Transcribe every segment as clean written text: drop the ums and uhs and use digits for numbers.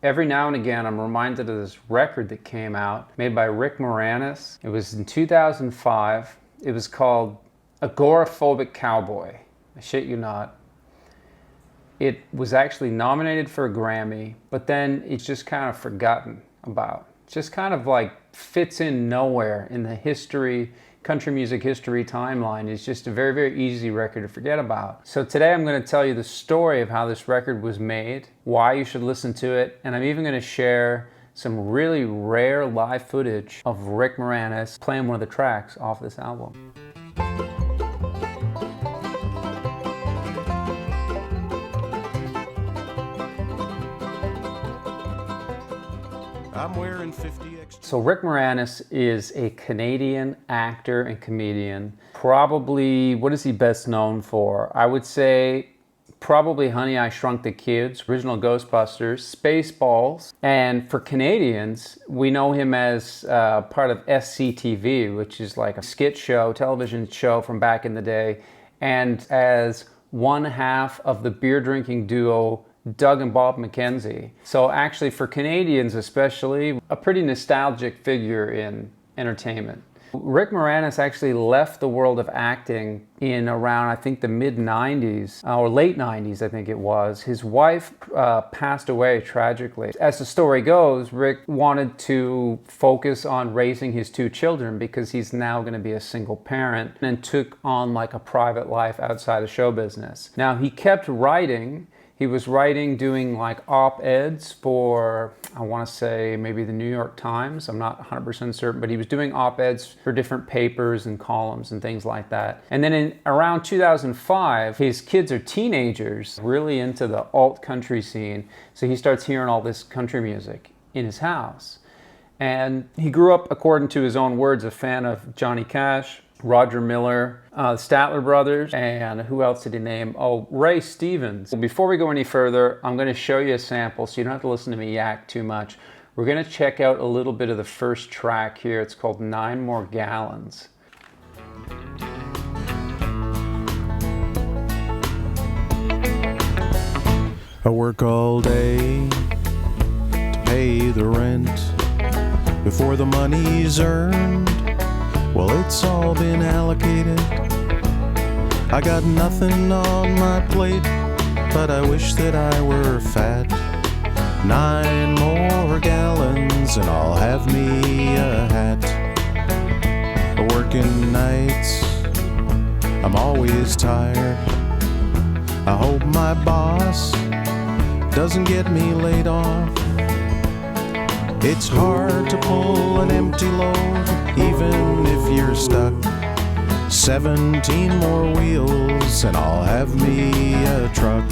Every now and again, I'm reminded of this record that came out, made by Rick Moranis. It was in 2005. It was called Agoraphobic Cowboy. I shit you not. It was actually nominated for a Grammy, but then it's just kind of forgotten about. Just kind of like fits in nowhere in the history, country music history timeline. It's just a very, very easy record to forget about. So today I'm going to tell you the story of how this record was made, why you should listen to it, and I'm even going to share some really rare live footage of Rick Moranis playing one of the tracks off this album. I'm wearing 50 extra. So Rick Moranis is a Canadian actor and comedian. Probably, what is he best known for? I would say probably Honey, I Shrunk the Kids, original Ghostbusters, Spaceballs. And for Canadians, we know him as part of SCTV, which is like a skit show, television show from back in the day, and as one half of the beer drinking duo Doug and Bob McKenzie. So actually for Canadians especially, a pretty nostalgic figure in entertainment. Rick Moranis actually left the world of acting in around, I think, the mid-90s, or late 90s, I think it was. His wife passed away tragically. As the story goes, Rick wanted to focus on raising his two children because he's now going to be a single parent, and took on like a private life outside of show business. Now, he kept writing. He was writing, doing like op-eds for, I want to say maybe the New York Times. I'm not 100% certain, but he was doing op-eds for different papers and columns and things like that. And then in around 2005, his kids are teenagers, really into the alt country scene. So he starts hearing all this country music in his house. And he grew up, according to his own words, a fan of Johnny Cash, Roger Miller, Statler Brothers, and who else did he name? Oh, Ray Stevens. Well, before we go any further, I'm going to show you a sample so you don't have to listen to me yak too much. We're going to check out a little bit of the first track here. It's called 9 More Gallons. I work all day to pay the rent. Before the money's earned, well, it's all been allocated. I got nothing on my plate, but I wish that I were fat. 9 more gallons and I'll have me a hat. Working nights, I'm always tired. I hope my boss doesn't get me laid off. It's hard to pull an empty load, even if you're stuck. 17 more wheels and I'll have me a truck.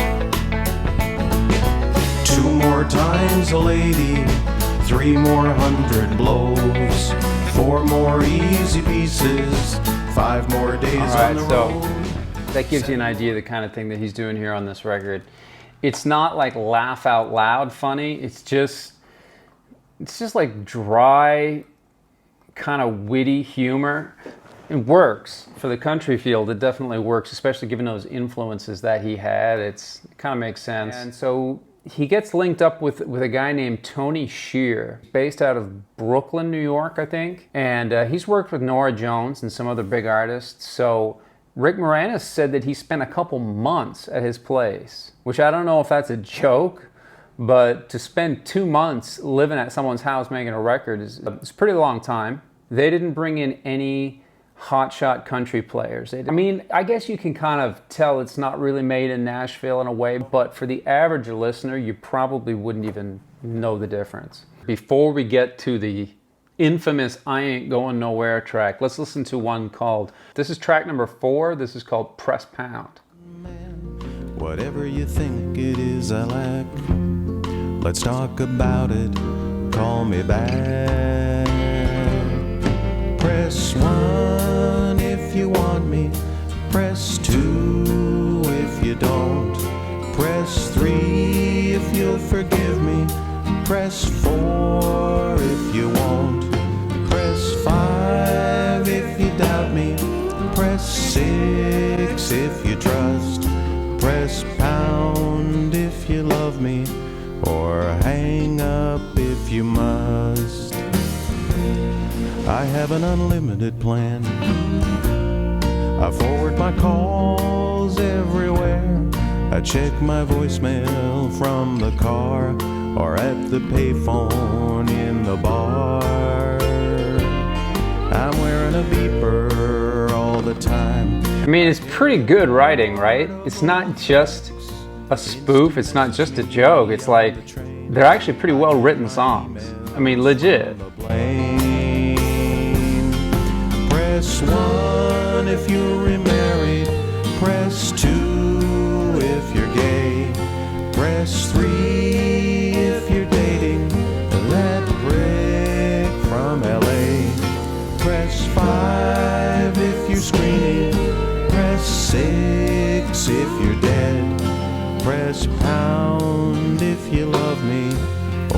2 more times a lady, 3 more 100 blows, 4 more easy pieces, 5 more days on the road. That gives you an idea of the kind of thing that he's doing here on this record. It's not like laugh out loud funny, it's just like dry, kind of witty humor. It works for the country field. It definitely works, especially given those influences that he had. It kind of makes sense. And so he gets linked up with a guy named Tony Shear, based out of Brooklyn, New York, I think. And he's worked with Norah Jones and some other big artists. So Rick Moranis said that he spent a couple months at his place, which I don't know if that's a joke, but to spend 2 months living at someone's house making a record is a pretty long time. They didn't bring in any hotshot country players. I mean, I guess you can kind of tell it's not really made in Nashville in a way, but for the average listener, you probably wouldn't even know the difference. Before we get to the infamous I Ain't Going Nowhere track, let's listen to one called, this is track number 4, this is called Press Pound. Whatever you think it is I lack, let's talk about it, call me back. Press 1 if you want me, press 2 if you don't, press 3 if you'll forgive me, press 4 if you won't, press 5 if you doubt me, press 6 if you trust, press pound if you love me, or hang I have an unlimited plan. I forward my calls everywhere. I check my voicemail from the car or at the payphone in the bar. I'm wearing a beeper all the time. I mean, it's pretty good writing, right? It's not just a spoof, it's not just a joke. It's like, they're actually pretty well written songs. I mean, legit. Press 1 if you're remarried. Press 2 if you're gay. Press 3 if you're dating that Rick from LA. Press 5 if you're screening. Press 6 if you're dead. Press pound if you love me,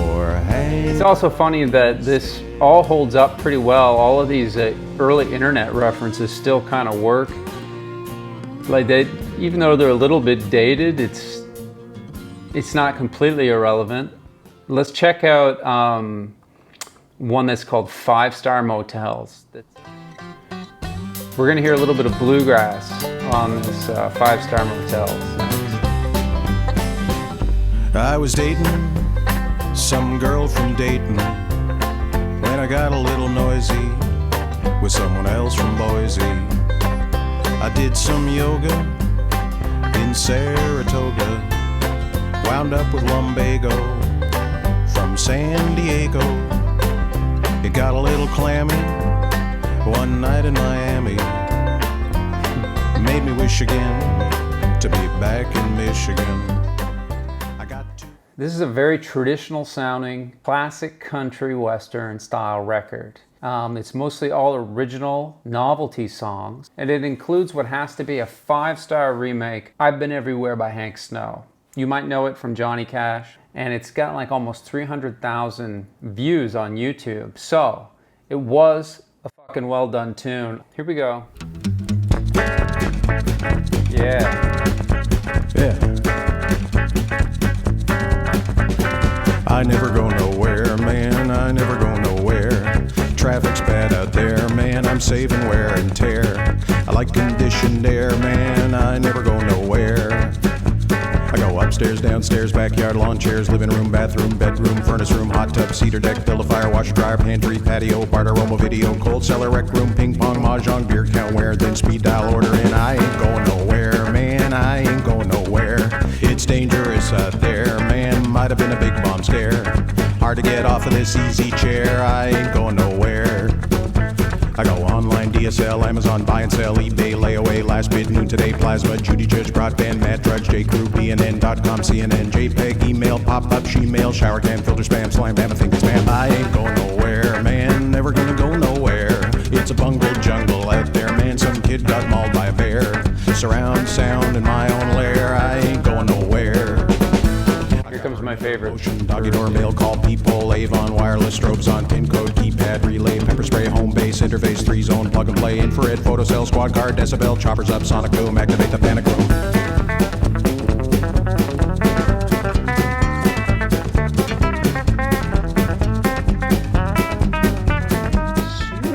or hang. It's also funny that this all holds up pretty well. All of these early internet references still kind of work. Like they, even though they're a little bit dated, it's not completely irrelevant. Let's check out one that's called 5-Star Motels. We're gonna hear a little bit of bluegrass on this 5-Star Motels. I was dating some girl from Dayton when I got a little noisy with someone else from Boise. I did some yoga in Saratoga, wound up with lumbago from San Diego. It got a little clammy one night in Miami, made me wish again to be back in Michigan. This is a very traditional sounding, classic country western style record. It's mostly all original novelty songs, and it includes what has to be a 5-star remake, I've Been Everywhere by Hank Snow. You might know it from Johnny Cash, and it's got like almost 300,000 views on YouTube. So it was a fucking well done tune. Here we go. Yeah. I never go nowhere, man, I never go nowhere. Traffic's bad out there, man, I'm saving wear and tear. I like conditioned air, man, I never go nowhere. I go upstairs, downstairs, backyard, lawn chairs, living room, bathroom, bedroom, furnace room, hot tub, cedar deck, build a fire, washer, dryer, pantry, patio, bar, aroma, video, cold cellar, rec room, ping pong, mahjong, beer count, where, then speed dial, order in. I ain't going nowhere, man, I ain't going nowhere. It's dangerous out there, man, might have been a big bomb scare. Hard to get off of this easy chair, I ain't going nowhere. I go online, DSL, Amazon, buy and sell, eBay, layaway, last bid, noon today, plasma, Judy Judge, broadband, Matt Drudge, JCrew, BNN.com, CNN, JPEG, email, pop-up, Gmail, shower cam, filter, spam, slime, bam, I think it's spam. I ain't going nowhere, man, never gonna go nowhere. It's a bungled jungle out there, man, some kid got mauled by a bear. Surround sound in my own lair, I ain't going nowhere. Here comes my favorite. Ocean, doggy door, mail, call people, Avon, wireless, strobes on, pin code, keypad, relay, pepper spray, home base, interface, 3-zone, plug and play, infrared, photocell, squad car, decibel, choppers up, sonic boom, activate the panic room.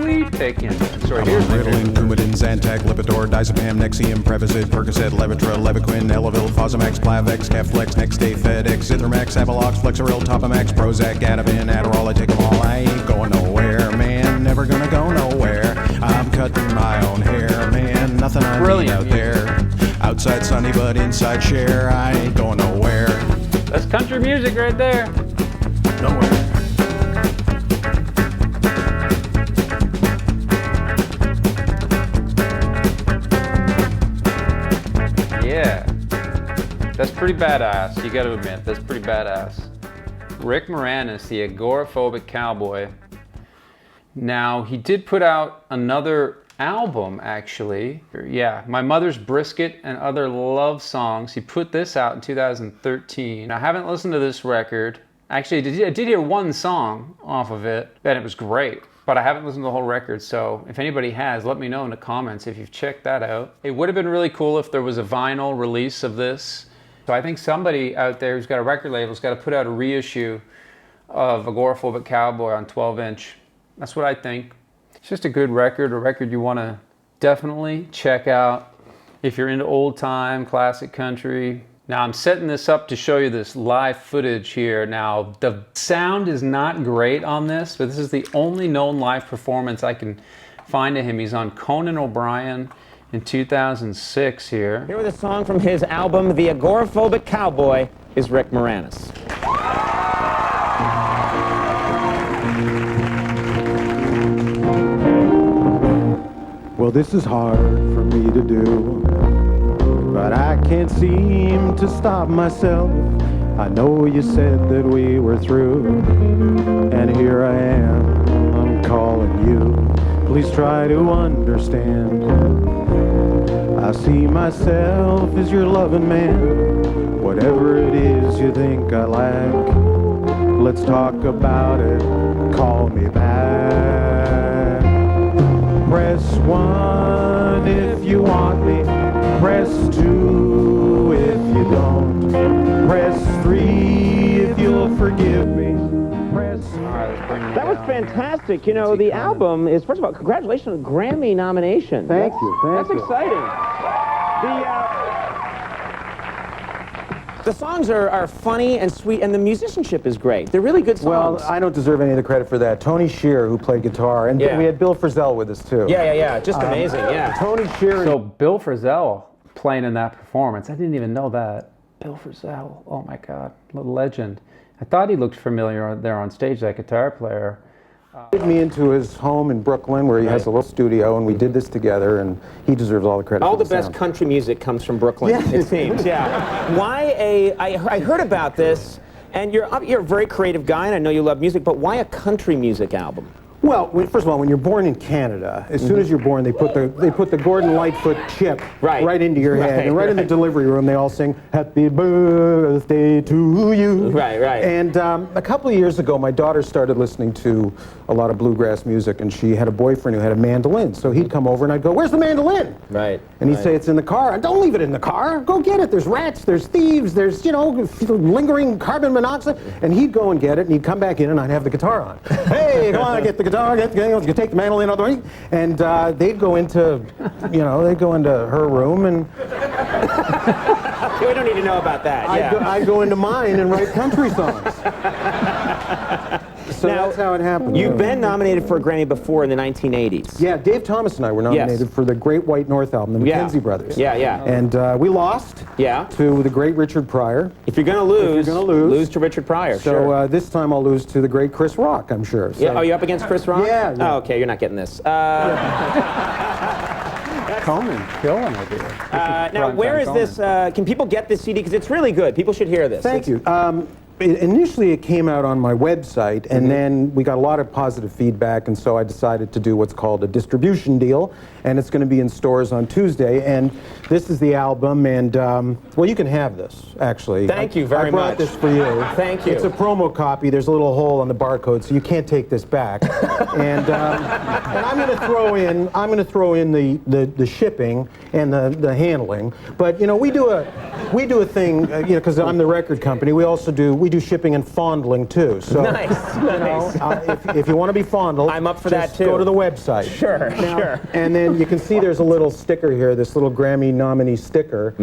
Sweet picking. Sorry, here's my Ritalin, Coumadin, Zantac, Lipitor, Diazepam, Nexium, Prevacid, Percocet, Levitra, Levaquin, Elavil, Fosamax, Plavex, Caflex, Next Day, FedEx, Zithromax, Avalox, Flexeril, Topamax, Prozac, Ativan, Adderall, I take them all. I ain't going nowhere, man, never gonna go nowhere. I'm cutting my own hair, man, nothing I need out there. Outside sunny, but inside share, I ain't going nowhere. That's country music right there. Nowhere. Yeah, that's pretty badass, you gotta admit, that's pretty badass. Rick Moranis, the agoraphobic cowboy. Now, he did put out another album, actually. Yeah, My Mother's Brisket and Other Love Songs. He put this out in 2013. I haven't listened to this record. Actually, I did hear one song off of it, and it was great. But I haven't listened to the whole record, so if anybody has, let me know in the comments if you've checked that out. It would have been really cool if there was a vinyl release of this. So I think somebody out there who's got a record label has got to put out a reissue of Agoraphobic Cowboy on 12-inch. That's what I think. It's just a good record, a record you want to definitely check out if you're into old time, classic country. Now I'm setting this up to show you this live footage here. Now the sound is not great on this, but this is the only known live performance I can find of him. He's on Conan O'Brien in 2006 here. Here with a song from his album, The Agoraphobic Cowboy, is Rick Moranis. Well, this is hard for me to do, but I can't seem to stop myself. I know you said that we were through, and here I am, I'm calling you. Please try to understand. I see myself as your loving man. Whatever it is you think I lack, let's talk about it, call me back. Press 1 if you want me, press 2 if you don't, press 3 if you'll forgive me. That was fantastic. You know, the album is, first of all, congratulations on a Grammy nomination. Thank you. That's exciting. The songs are funny and sweet, and the musicianship is great. They're really good songs. Well, I don't deserve any of the credit for that. Tony Shearer, who played guitar, and we had Bill Frisell with us, too. Yeah. Just amazing, yeah. Tony Shearer. So Bill Frisell playing in that performance, I didn't even know that. Bill Frisell, oh my God, a legend. I thought he looked familiar there on stage, that guitar player. He took me into his home in Brooklyn, where he has a little studio, and we did this together, and he deserves all the credit. All for the best sound. country music comes from Brooklyn, it seems, yeah. I heard about this, and you're a very creative guy, and I know you love music, but why a country music album? Well, first of all, when you're born in Canada, as soon as you're born, they put the Gordon Lightfoot chip right into your head, and right in the delivery room, they all sing "Happy Birthday to You." Right. And a couple of years ago, my daughter started listening to a lot of bluegrass music, and she had a boyfriend who had a mandolin. So he'd come over, and I'd go, "Where's the mandolin?" Right. And he'd say, "It's in the car." "Don't leave it in the car. Go get it. There's rats. There's thieves. There's lingering carbon monoxide." And he'd go and get it, and he'd come back in, and I'd have the guitar on. "Hey, come on, get the guitar. Take the mandolin out of the way." And they'd go into, her room, and we don't need to know about that. I'd go into mine and write country songs. So now, that's how it happened. You've been nominated for a Grammy before in the 1980s. Yeah, Dave Thomas and I were nominated for the Great White North album, the Mackenzie Brothers. Yeah. And we lost to the great Richard Pryor. If you're going to lose to Richard Pryor. So this time I'll lose to the great Chris Rock, I'm sure. So. Yeah. Are you up against Chris Rock? Yeah. Oh, okay, you're not getting this. Conan, killing it here. Now, where is this? Can people get this CD? Because it's really good. People should hear this. Thank you. Initially, it came out on my website, and then we got a lot of positive feedback, and so I decided to do what's called a distribution deal, and it's going to be in stores on Tuesday. And this is the album, and well, you can have this, actually. Thank you very much. I brought this for you. Thank you. It's a promo copy. There's a little hole on the barcode, so you can't take this back. And I'm going to throw in the shipping and the handling. But we do a thing, because I'm the record company. We also do shipping and fondling too. So nice. If you want to be fondled, I'm up for that too. Go to the website. Sure. And then you can see there's a little sticker here, this little Grammy nominee sticker,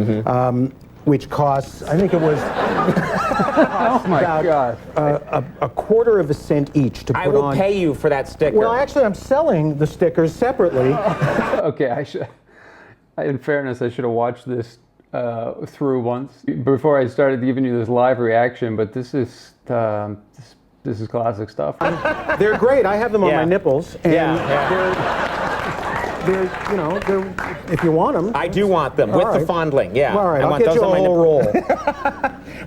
which costs, I think it was Oh my God. a quarter of a cent each to put on. I will pay you for that sticker. Well, actually, I'm selling the stickers separately. Okay, in fairness, I should have watched this through once before I started giving you this live reaction, but this is classic stuff. They're great. I have them on my nipples, and they're if you want them. I do want them with the fondling. Yeah. All right, I I'll want get those you a on my whole nipple. roll.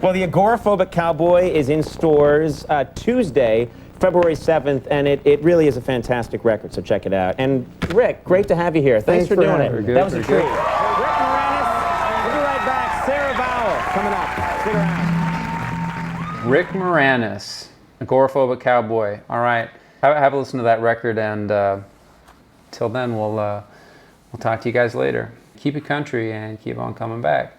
Well, the Agoraphobic Cowboy is in stores Tuesday, February 7th, and it really is a fantastic record, so check it out. And Rick, great to have you here. Thanks for doing it. Good, that was a treat. good. Rick Moranis, we'll be right back. Sarah Vowell coming up. Stick around. Rick Moranis, Agoraphobic Cowboy. All right, have a listen to that record, and till then, we'll talk to you guys later. Keep it country and keep on coming back.